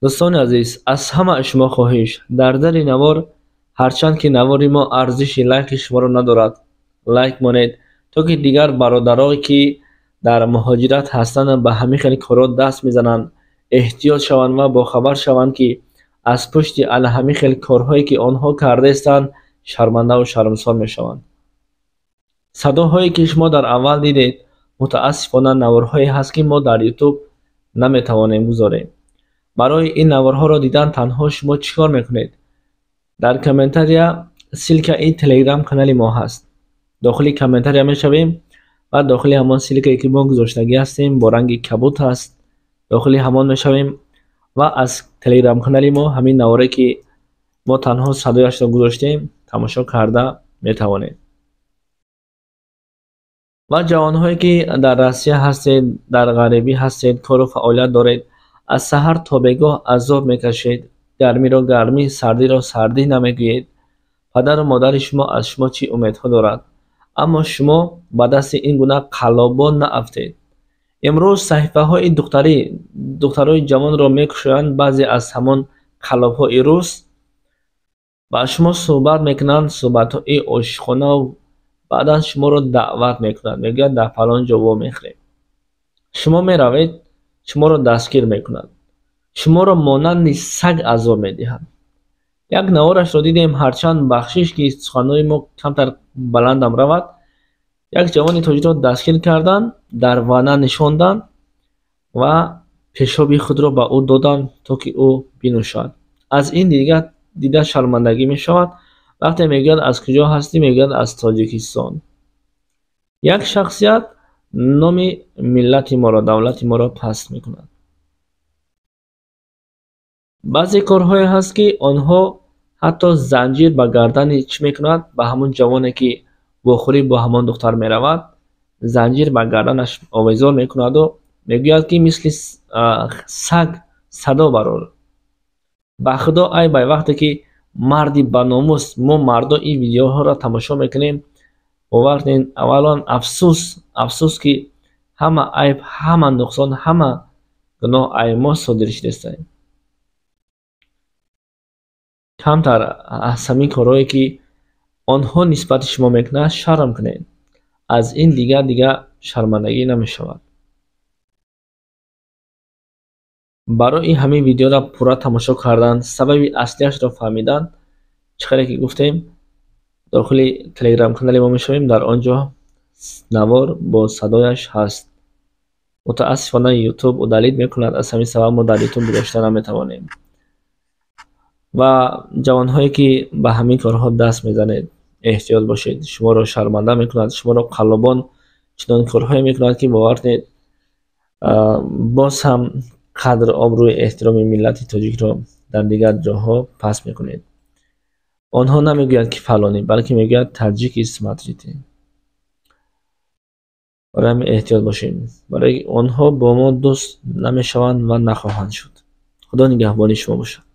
دوستان عزیز، از همه شما خواهش در نوار، هرچند که نواری ما ارزش لایک شما رو ندارد، لایک مانید تا که دیگر برادرایی که در مهاجرت هستند به همین خیلی کارات دست میزنند احتیاط شوند و با خبر شوند که از پشت همین خیلی کارهایی که آنها کرده استند شرمنده و شرمسار میشوند. صداهایی که شما در اول دیدید متاسفانه نوارهایی هست که ما در یوتیوب نمیتوانیم گذاریم. برای این نوارها را دیدن تنها شما چیکار میکنید؟ در کامنتاریا سیلک این تلگرام کانال ما هست. داخل کامنتاریا میشویم و داخل همان سیلکی که ما گذاشتگی هستیم با رنگ کبوت هست، داخل همان میشویم و از تلگرام کانال ما همین نواری که ما تنها صدایش را گذاشتیم تماشا کرده میتوانید. و جوانهایی که در روسیه هستید، در غربی هستید، کار و فعالیت دارید، از سحر تا بگاه عذاب میکشید، گرمی را گرمی، سردی را سردی نمیگویید. پدر و مادر شما از شما چی امیدها دارد؟ اما شما به دست این گونه قلابان نافتید. امروز صحیفه های دخترای جوان را میکشند. بعضی از همان قلاب‌های روز با شما صحبت میکنند، صحبت های عاشقانه، و بعدا شما را دعوت میکنند، میگوید در فلان جا وا میخریم. شما میروید، شما را دستگیر میکنند، شما را مانند سگ عذاب میدهند. یک نوارش را دیدیم، هرچند بخشش که سخنهای ما کمتر بلندم رود، یک جوانی تاجر را دستگیر کردند، در وانه نشاندند و پیشاب خود را به او دادند تا که او بنوشد. از این دیده شرمندگی می شود. وقتی میگوید از کجا هستی، میگوید از تاجیکستان. یک شخصیت نام ملت ما را، دولت ما را پست میکند. بعضی کارهای هست که آنها حتی زنجیر به گردن چی میکند، به همون جوانی که بخوری با همان دختر میرود زنجیر به گردنش آویزان میکند و میگوید که مثل سگ صدا برار. به خدا ای بای وقتی که مردی به ناموس ما مردا این ویدیوها را تماشا میکنیم، باورتین اولا افسوس که همه عیب، همه نقصان، همه گناه عیب ما صادر شده است. کمتر از همین کارهایی که آنها نسبت شما میکنند شرم کنید. از این دیگه شرمندگی نمی شود. برای همین ویدیو را پورا تماشا کردن، سبب اصلیش را فهمیدن، چقدر که گفتیم داخل تلگرام کانال ما میشویم، در آنجا نوار با صدایش هست. متاسفانه یوتیوب ادالت میکند، از همین سبب ما در یوتیوب گذاشته نمیتوانیم. و جوانهایی که به همین کارها دست میزنید احتیاط باشید. شما را شرمنده میکند، شما را قلبان چنان کارهایی میکند که باورتید باز هم قدر آبروی احترام ملت تاجیک را در دیگر جاها پس میکنید. آنها نمیگوید که فلانی، بلکه میگوید تاجیک اسمتریتی. برای همین احتیاط باشیم، برای آنها با ما دوست نمیشوند و نخواهند شد. خدا نگهبان شما باشد.